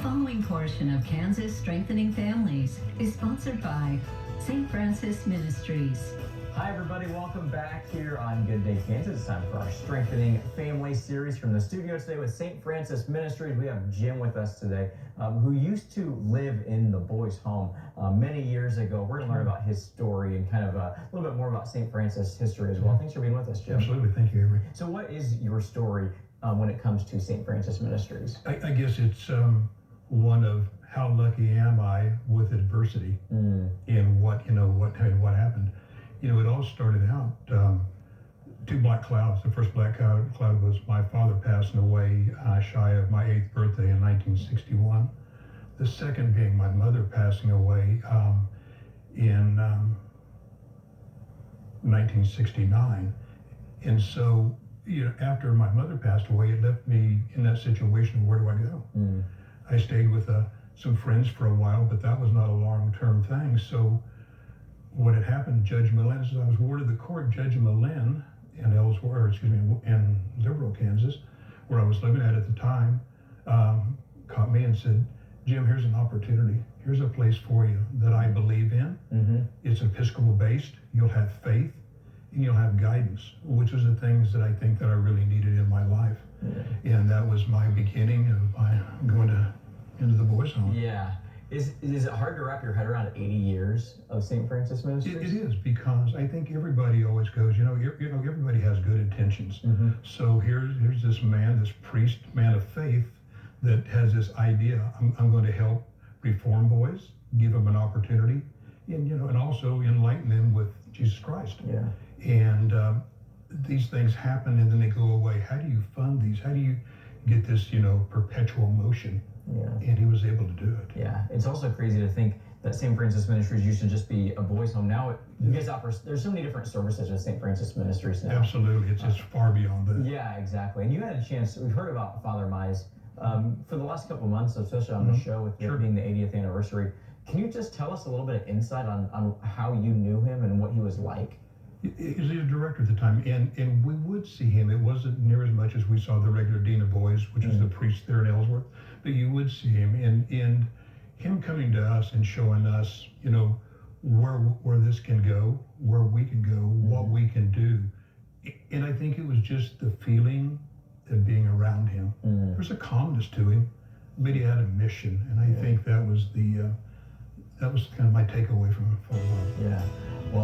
following portion of Kansas Strengthening Families is sponsored by St. Francis Ministries. Hi everybody, welcome back here on Good Day Kansas. It's time for our Strengthening Family series from the studio today with St. Francis Ministries. We have Jim with us today, who used to live in the boys' home many years ago. We're going to learn about his story and kind of a little bit more about St. Francis history as well. Thanks for being with us, Jim. Absolutely, thank you, Avery. So what is your story when it comes to St. Francis Ministries? I guess it's one of how lucky am I with adversity and what happened. You know, it all started out, two black clouds. The first black cloud was my father passing away shy of my 8th birthday in 1961. The second being my mother passing away in 1969. And so, you know, after my mother passed away, it left me in that situation. Where do I go? I stayed with some friends for a while, but that was not a long-term thing. So what had happened, Judge Millen, I was warded the court. Judge Millen in Liberal, Kansas, where I was living at the time, caught me and said, Jim, here's an opportunity. Here's a place for you that I believe in. It's Episcopal based. You'll have faith and you'll have guidance, which was the things that I think that I really needed in my life. And that was my beginning of my going into the boys' home. Yeah. Is it hard to wrap your head around 80 years of St. Francis Ministries? It is, because I think everybody always goes, everybody has good intentions. So here's this man, this priest, man of faith, that has this idea. I'm going to help reform boys, give them an opportunity, and also enlighten them with Jesus Christ. Yeah. And these things happen and then they go away. How do you fund these? How do you get this, perpetual motion? Yeah. And he was able to do it. Yeah. It's also crazy to think that St. Francis Ministries used to just be a boys' home. Now you guys offer, there's so many different services with St. Francis Ministries now. Absolutely. It's far beyond that. Yeah, exactly. And you had a chance, we've heard about Father Mize for the last couple of months, especially on the show with it being the 80th anniversary. Can you just tell us a little bit of insight on how you knew him and what he was like? He was a director at the time, and we would see him. It wasn't near as much as we saw the regular Dean of Boys, which is the priest there in Ellsworth, but you would see him, and him coming to us and showing us, where this can go, where we can go, what we can do. And I think it was just the feeling of being around him. There's a calmness to him, but he had a mission, and I think that was kind of my takeaway from him for a while. Yeah. Well,